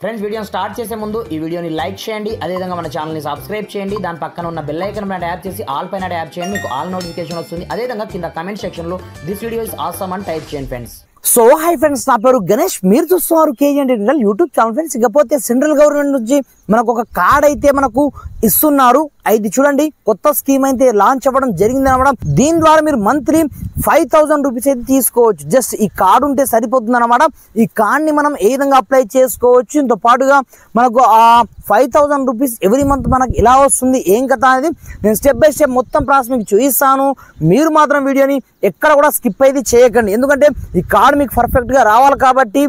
Friends వీడియోని start చేసే ముందు ఈ వీడియోని లైక్ చేయండి, అదేవిధంగా మన ఛానల్ని సబ్స్క్రైబ్ చేయండి. దాని పక్కన ఉన్న బెల్ ఐకాన్ పైన ట్యాప్ చేసి ఆల్ పైన ట్యాప్ చేయండి, మీకు ఆల్ నోటిఫికేషన్ వస్తుంది. అదేవిధంగా కింద కమెంట్ సెక్షన్లో దిస్ వీడియో ఇస్ ఆసమ్ అని టైప్ చేయండి ఫ్రెండ్స్. సో హై ఫ్రెండ్స్, నా పేరు గణేష్, మీరు చూస్తున్నారు KGN technical YouTube channel. Friends, ఇకపోతే సెంట్రల్ గవర్నమెంట్ నుంచి మనకు ఒక కార్డ్ అయితే మనకు ఇస్తున్నారు. ఇది చూడండి, కొత్త స్కీమ్ అయితే లాంచ్ అవ్వడం జరిగింది అనమాట. దీని ద్వారా మీరు మంత్లీ 5000 రూపీస్ అయితే తీసుకోవచ్చు. జస్ట్ ఈ కార్డు ఉంటే సరిపోతుంది అనమాట. ఈ కార్డ్ని మనం ఏ విధంగా అప్లై చేసుకోవచ్చు, ఇంతో పాటుగా మనకు ఆ 5000 రూపీస్ ఎవ్రీ మంత్ మనకు ఎలా వస్తుంది, ఏం కథ అనేది నేను స్టెప్ బై స్టెప్ మొత్తం ప్రాసెస్ మీకు చూపిస్తాను. మీరు మాత్రం వీడియోని ఎక్కడ కూడా స్కిప్ అయితే చేయకండి, ఎందుకంటే ఈ కార్డు మీకు పర్ఫెక్ట్ గా రావాలి కాబట్టి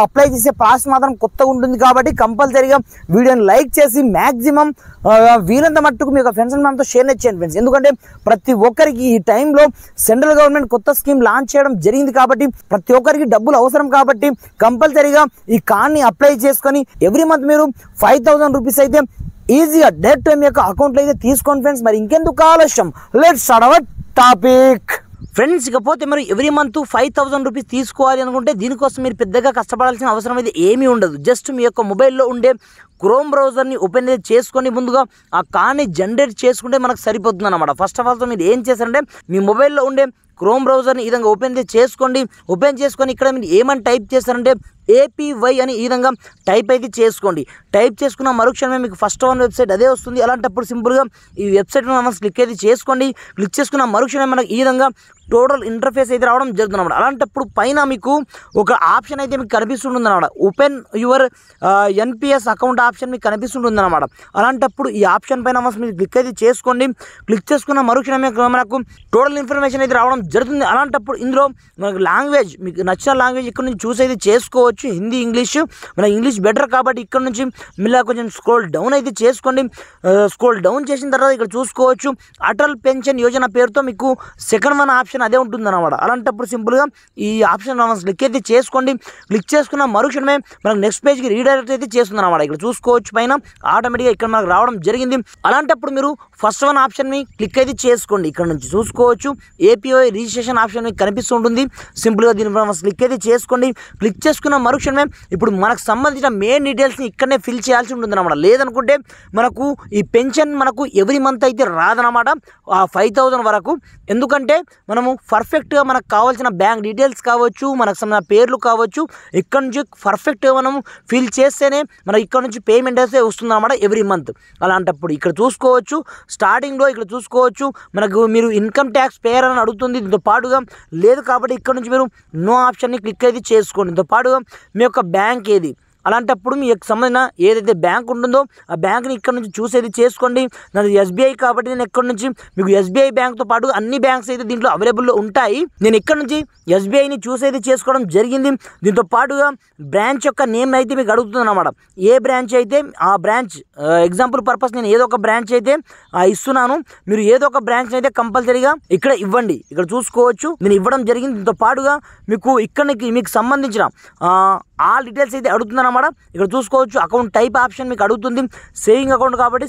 అప్లై చేసే ప్రాసెస్ మాత్రం కొత్తగా ఉంటుంది కాబట్టి కంపల్సరీగా వీడియోని లైక్ చేసి మాక్సిమం వీలంత మట్టుకు మీకు ఫ్రెండ్స్ అండ్ ఫ్యామిలీతో షేర్ చేయండి ఫ్రెండ్స్. ఎందుకంటే ప్రతి ఒక్కరికి ఈ టైంలో సెంట్రల్ గవర్నమెంట్ కొత్త స్కీమ్ లాంచ్ చేయడం జరిగింది కాబట్టి ప్రతి ఒక్కరికి డబ్బులు అవసరం కాబట్టి కంపల్సరీగా ఈ కార్డ్ని అప్లై చేసుకొని ఎవ్రీ మంత్ మీరు 5000 రూపీస్ అయితే ఈజీగా డైరెక్ట్ మీ యొక్క అకౌంట్లో అయితే తీసుకోండి ఫ్రెండ్స్. మరి ఇంకెందుకు ఆలస్యం, let's start our topic. Friends, ఇకపోతే మరి ఎవ్రీ మంత్ 5000 రూపీస్ తీసుకోవాలి అనుకుంటే దీనికోసం మీరు పెద్దగా కష్టపడాల్సిన అవసరం అయితే ఏమీ ఉండదు. జస్ట్ మీ యొక్క మొబైల్లో ఉండే క్రోమ్ బ్రౌజర్ని ఓపెన్ చేసుకొని ముందుగా ఆ కార్డ్ని జనరేట్ చేసుకుంటే మనకు సరిపోతుంది అనమాట. ఫస్ట్ ఆఫ్ ఆల్ మీరు ఏం చేస్తారంటే మీ మొబైల్లో ఉండే క్రోమ్ బ్రౌజర్ని ఈ విధంగా ఓపెన్ చేసుకోండి. ఓపెన్ చేసుకొని ఇక్కడ మీరు ఏమని టైప్ చేస్తారంటే APY అని ఈ విధంగా టైప్ అయితే చేసుకోండి. టైప్ చేసుకున్న మరుక్షణమే మీకు ఫస్ట్ వన్ వెబ్సైట్ అదే వస్తుంది. అలాంటప్పుడు సింపుల్గా ఈ వెబ్సైట్ మనం క్లిక్ అయితే చేసుకోండి. క్లిక్ చేసుకున్న మరుక్షణమే మనకు ఈ విధంగా టోటల్ ఇంటర్ఫేస్ అయితే రావడం జరుగుతుంది అన్నమాట. అలాంటప్పుడు పైన మీకు ఒక ఆప్షన్ అయితే మీకు కనిపిస్తుంటుంది అన్నమాట. Open your NPS account option మీకు కనిపిస్తుంటుంది అన్నమాట. అలాంటప్పుడు ఈ ఆప్షన్ పైన మీరు క్లిక్ అయితే చేసుకోండి. క్లిక్ చేసుకున్న మరుక్షణమే మనకు టోటల్ ఇన్ఫర్మేషన్ అయితే రావడం జరుగుతుంది. అలాంటప్పుడు ఇందులో మనకు లాంగ్వేజ్ మీకు నచ్చిన లాంగ్వేజ్ ఇక్కడ నుంచి చూస్ అయితే చేసుకోవచ్చు. హిందీ, ఇంగ్లీష్, మన ఇంగ్లీష్ బెటర్ కాబట్టి ఇక్కడ నుంచి మిల్లా కొంచెం స్క్రోల్ డౌన్ అయితే చేసుకోండి. స్క్రోల్ డౌన్ చేసిన తర్వాత ఇక్కడ చూసుకోవచ్చు అటల్ పెన్షన్ యోజన పేరుతో మీకు సెకండ్ వన్ ఆప్షన్ అదే ఉంటుంది అన్నమాట. అలాంటప్పుడు సింపుల్గా ఈ ఆప్షన్ క్లిక్ అయితే చేసుకోండి. క్లిక్ చేసుకున్న మరుక్షణమే మనకు నెక్స్ట్ పేజ్కి రీడైరెక్ట్ అయితే చేస్తుంది అన్నమాట. ఇక్కడ చూసుకోవచ్చు పైన ఆటోమేటిక్గా ఇక్కడ మనకు రావడం జరిగింది. అలాంటప్పుడు మీరు ఫస్ట్ వన్ ఆప్షన్ని క్లిక్ అయితే చేసుకోండి. ఇక్కడ నుంచి చూసుకోవచ్చు APY రిజిస్ట్రేషన్ ఆప్షన్ మీకు కనిపిస్తుంటుంది. సింపుల్గా దీని క్లిక్ అయితే చేసుకోండి. క్లిక్ చేసుకున్న మరుక్షణమే ఇప్పుడు మనకు సంబంధించిన మెయిన్ డీటెయిల్స్ని ఇక్కడనే ఫిల్ చేయాల్సి ఉంటుంది అన్నమాట. లేదనుకుంటే మనకు ఈ పెన్షన్ మనకు ఎవ్రీ మంత్ అయితే రాదన్నమాట ఆ 5000 వరకు. ఎందుకంటే మనము పర్ఫెక్ట్గా మనకు కావాల్సిన బ్యాంక్ డీటెయిల్స్ కావచ్చు, మనకు సంబంధించిన పేర్లు కావచ్చు, ఇక్కడ నుంచి పర్ఫెక్ట్గా మనం ఫిల్ చేస్తేనే మనకి ఇక్కడ నుంచి పేమెంట్ అయితే వస్తుంది అన్నమాట ఎవ్రీ మంత్. అలాంటప్పుడు ఇక్కడ చూసుకోవచ్చు స్టార్టింగ్లో ఇక్కడ చూసుకోవచ్చు మనకు మీరు ఇన్కమ్ ట్యాక్స్ పేర్ అని అడుగుతుంది. దీంతో పాటుగా లేదు కాబట్టి ఇక్కడ నుంచి మీరు నో ఆప్షన్ని క్లిక్ అయితే చేసుకోండి. దీంతో పాటుగా మీ యొక్క బ్యాంక్ ఏది, అలాంటప్పుడు మీకు సంబంధించిన ఏదైతే బ్యాంక్ ఉంటుందో ఆ బ్యాంక్ని ఇక్కడ నుంచి చూసేది చేసుకోండి. నాది SBI కాబట్టి నేను ఇక్కడ నుంచి మీకు SBI బ్యాంక్తో పాటు అన్ని బ్యాంక్స్ అయితే దీంట్లో అవైలబుల్లో ఉంటాయి. నేను ఇక్కడ నుంచి SBIని చూసేది చేసుకోవడం జరిగింది. దీంతో పాటుగా బ్రాంచ్ యొక్క నేమ్ అయితే మీకు అడుగుతుంది అన్నమాట. ఏ బ్రాంచ్ అయితే ఆ బ్రాంచ్ ఎగ్జాంపుల్ పర్పస్ నేను ఏదో ఒక బ్రాంచ్ అయితే ఇస్తున్నాను. మీరు ఏదో ఒక బ్రాంచ్ అయితే కంపల్సరీగా ఇక్కడ ఇవ్వండి. ఇక్కడ చూసుకోవచ్చు నేను ఇవ్వడం జరిగింది. దీంతో పాటుగా మీకు ఇక్కడికి మీకు సంబంధించిన ఆల్ డీటెయిల్స్ అయితే అడుగుతుంది అన్నమాట. ఇక్కడ చూసుకోవచ్చు అకౌంట్ టైప్ ఆప్షన్ మీకు అడుగుతుంది. సేవింగ్ అకౌంట్ కాబట్టి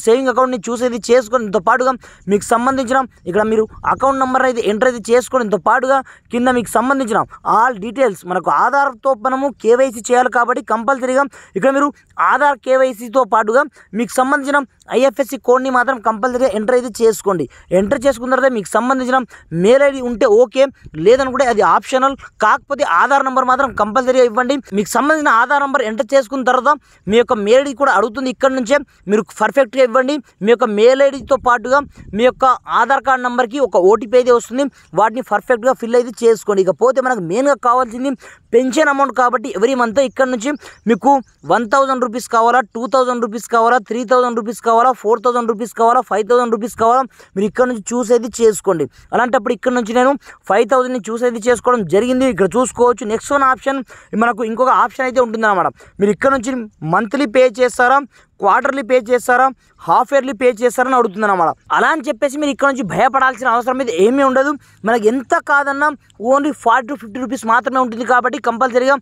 సేవింగ్ అకౌంట్ని చూసేది చేసుకొని దీంతో పాటుగా మీకు సంబంధించిన ఇక్కడ మీరు అకౌంట్ నెంబర్ అయితే ఎంటర్ అయితే చేసుకొని దీంతో పాటుగా కింద మీకు సంబంధించిన ఆల్ డీటెయిల్స్ మనకు ఆధార్తో మనము KYC చేయాలి కాబట్టి కంపల్సరీగా ఇక్కడ మీరు ఆధార్ KYCతో పాటుగా మీకు సంబంధించిన IFSC కోడ్ని మాత్రం కంపల్సరీగా ఎంటర్ అయితే చేసుకోండి. ఎంటర్ చేసుకున్న తర్వాత మీకు సంబంధించిన మెయిల్ ID ఉంటే ఓకే, లేదనుకుంటే అది ఆప్షనల్. కాకపోతే ఆధార్ నెంబర్ మాత్రం కంపల్సరీగా ఇవ్వండి. మీకు సంబంధించిన ఆధార్ నెంబర్ ఎంటర్ చేసుకున్న తర్వాత మీ యొక్క మెయిల్ ID కూడా అడుగుతుంది. ఇక్కడ నుంచే మీరు పర్ఫెక్ట్గా ఇవ్వండి. మీ యొక్క మెయిల్ IDతో పాటుగా మీ యొక్క ఆధార్ కార్డ్ నెంబర్కి ఒక OTP అయితే వస్తుంది. వాటిని పర్ఫెక్ట్గా ఫిల్ అయితే చేసుకోండి. ఇకపోతే మనకు మెయిన్గా కావాల్సింది పెన్షన్ అమౌంట్ కాబట్టి ఎవ్రీ మంత్ ఇక్కడ నుంచి మీకు 1000 రూపీస్ కావాలా, 2000 రూపీస్ కావాలా, 3000 రూపీస్ కావాలా, 4000 రూపీస్ కావాలా, 5000 రూపీస్ కావాలా, మీరు ఇక్కడ నుంచి చూసేది చేసుకోండి. అలాంటప్పుడు ఇక్కడ నుంచి నేను 5000ని చూసేది చేసుకోవడం జరిగింది. ఇక్కడ చూసుకోవచ్చు నెక్స్ట్ వన్ ఆప్షన్ మనకు ఇంకొక ఆప్షన్ అయితే ఉంటుంది అన్నమాట. మీరు ఇక్కడ నుంచి మంత్లీ పే చేస్తారా, క్వార్టర్లీ పే చేస్తారా, హాఫ్ ఇయర్లీ పే చేస్తారని అడుగుతుంది అన్నమాట. అలా అని చెప్పేసి మీరు ఇక్కడ నుంచి భయపడాల్సిన అవసరం అయితే ఏమీ ఉండదు. మనకి ఎంత కాదన్నా ఓన్లీ 40 to 50 రూపీస్ మాత్రమే ఉంటుంది కాబట్టి కంపల్సరీగా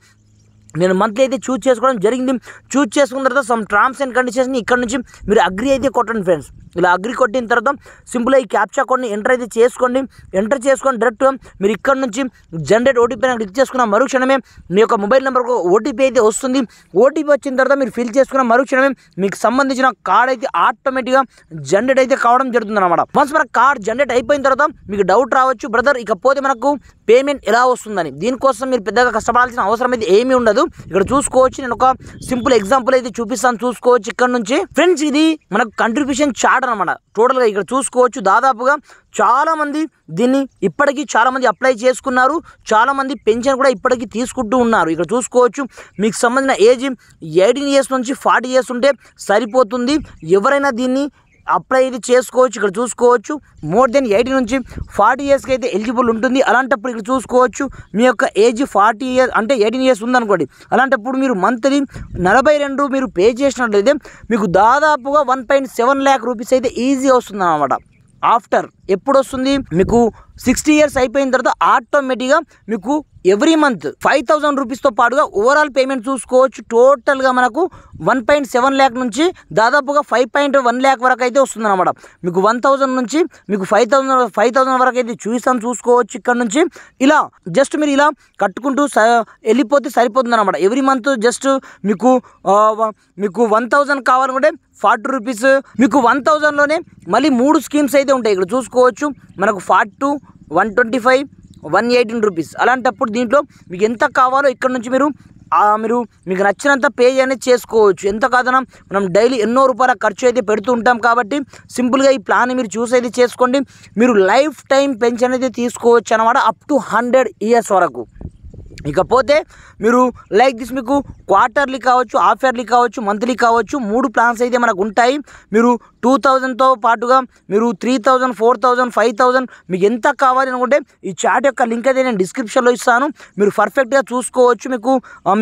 నేను మంత్లీ అయితే చూజ్ చేసుకోవడం జరిగింది. చూజ్ చేసుకున్న తర్వాత సమ్ టర్మ్స్ అండ్ కండిషన్స్ని ఇక్కడ నుంచి మీరు అగ్రి అయితే కొట్టండి ఫ్రెండ్స్. ఇలా అగ్రి కొట్టిన తర్వాత సింపుల్గా ఈ క్యాప్చా కోడ్ని ఎంటర్ అయితే చేసుకోండి. ఎంటర్ చేసుకొని డైరెక్ట్గా మీరు ఇక్కడ నుంచి జనరేట్ ఓటీపీ అని క్లిక్ చేసుకున్న మరుక్షణమే మీ యొక్క మొబైల్ నెంబర్కు ఓటీపీ అయితే వస్తుంది. ఓటీపీ వచ్చిన తర్వాత మీరు ఫిల్ చేసుకున్న మరుక్షణమే మీకు సంబంధించిన కార్డ్ అయితే ఆటోమేటిక్గా జనరేట్ అయితే కావడం జరుగుతుంది అనమాట. వన్స్ మన కార్డ్ జనరేట్ అయిపోయిన తర్వాత మీకు డౌట్ రావచ్చు, బ్రదర్ ఇకపోతే మనకు పేమెంట్ ఎలా వస్తుందని. దీనికోసం మీరు పెద్దగా కష్టపడాల్సిన అవసరం అయితే ఏమీ ఉండదు. ఇక్కడ చూసుకోవచ్చు, నేను ఒక సింపుల్ ఎగ్జాంపుల్ అయితే చూపిస్తాను. చూసుకోవచ్చు ఇక్కడ నుంచి ఫ్రెండ్స్, ఇది మనకు కంట్రిబ్యూషన్ చార్ట్ అనమాట. టోటల్గా ఇక్కడ చూసుకోవచ్చు, దాదాపుగా చాలామంది దీన్ని ఇప్పటికీ చాలామంది అప్లై చేసుకున్నారు. చాలామంది పెన్షన్ కూడా ఇప్పటికీ తీసుకుంటూ ఉన్నారు. ఇక్కడ చూసుకోవచ్చు, మీకు సంబంధించిన ఏజ్ 18 ఇయర్స్ నుంచి 40 ఇయర్స్ ఉంటే సరిపోతుంది. ఎవరైనా దీన్ని అప్లై అయితే చేసుకోవచ్చు. ఇక్కడ చూసుకోవచ్చు, మోర్ దెన్ 18 నుంచి 40 ఇయర్స్కి అయితే ఎలిజిబుల్ ఉంటుంది. అలాంటప్పుడు ఇక్కడ చూసుకోవచ్చు, మీ యొక్క ఏజ్ 40 ఇయర్స్ అంటే 18 ఇయర్స్ ఉందనుకోండి. అలాంటప్పుడు మీరు మంత్లీ 42 మీరు పే చేసినట్లయితే మీకు దాదాపుగా 1.7 lakh రూపీస్ అయితే ఈజీగా వస్తుంది అన్నమాట. ఆఫ్టర్ ఎప్పుడు వస్తుంది, మీకు 60 ఇయర్స్ అయిపోయిన తర్వాత ఆటోమేటిక్గా మీకు ఎవ్రీ మంత్ 5000 రూపీస్తో పాటుగా ఓవరాల్ పేమెంట్ చూసుకోవచ్చు. టోటల్గా మనకు 1.7 lakh నుంచి దాదాపుగా 5.1 lakh వరకు అయితే వస్తుంది అనమాట. మీకు 1000 నుంచి మీకు 5000 వరకు అయితే చూసుకోవచ్చు. ఇక్కడ నుంచి ఇలా జస్ట్ మీరు ఇలా కట్టుకుంటూ వెళ్ళిపోతే సరిపోతుంది అనమాట. ఎవ్రీ మంత్ జస్ట్ మీకు 1000 కావాలనుకుంటే 40 రూపీస్, మీకు 1000లోనే మళ్ళీ 3 స్కీమ్స్ అయితే ఉంటాయి. ఇక్కడ చూసుకోవచ్చు, మనకు 42, 125, 118 రూపీస్. అలాంటప్పుడు దీంట్లో మీకు ఎంత కావాలో ఇక్కడ నుంచి మీరు మీకు నచ్చినంత పే అనేది చేసుకోవచ్చు. ఎంత కాదన్నా మనం డైలీ ఎన్నో రూపాయల ఖర్చు అయితే పెడుతూ ఉంటాం కాబట్టి సింపుల్గా ఈ ప్లాన్ మీరు చూస్ అయితే చేసుకోండి. మీరు లైఫ్ టైం పెన్షన్ అయితే తీసుకోవచ్చు అన్నమాట, అప్ టు 100 ఇయర్స్ వరకు. ఇకపోతే మీరు లైక్ దిస్ మీకు క్వార్టర్లీ కావచ్చు, హాఫ్ ఇయర్లీ కావచ్చు, మంత్లీ కావచ్చు, 3 ప్లాన్స్ అయితే మనకు ఉంటాయి. మీరు 2000తో పాటుగా మీరు 3000, 4000, 5000 మీకు ఎంత కావాలి అనుకుంటే ఈ చార్ట్ యొక్క లింక్ అయితే నేను డిస్క్రిప్షన్లో ఇస్తాను. మీరు పర్ఫెక్ట్గా చూసుకోవచ్చు.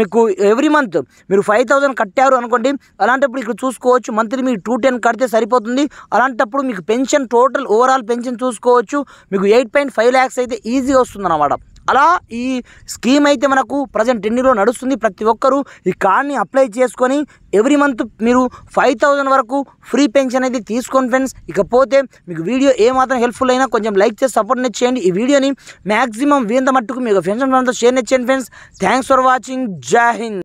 మీకు ఎవ్రీ మంత్ మీరు 5000 కట్టారు అనుకోండి. అలాంటప్పుడు ఇక్కడ చూసుకోవచ్చు, మంత్లీ మీరు 210 కడితే సరిపోతుంది. అలాంటప్పుడు మీకు పెన్షన్ టోటల్ ఓవరాల్ పెన్షన్ చూసుకోవచ్చు, మీకు 8.5 lakhs అయితే ఈజీగా వస్తుంది అన్నమాట. అలా ఈ స్కీమ్ అయితే మనకు ప్రజెంట్ ట్రెండింగ్లో నడుస్తుంది. ప్రతి ఒక్కరూ ఈ కార్డ్ని అప్లై చేసుకొని ఎవ్రీ మంత్ మీరు 5000 వరకు ఫ్రీ పెన్షన్ అయితే తీసుకోండి ఫ్రెండ్స్. ఇకపోతే మీకు వీడియో ఏమాత్రం హెల్ప్ఫుల్ అయినా కొంచెం లైక్ చేసి సపోర్ట్ చేయండి. ఈ వీడియోని మ్యాక్సిమం వీంత మట్టుకు మీకు ఫ్రెండ్స్ షేర్ చేయండి ఫ్రెండ్స్. Thanks for watching. జై హింద్.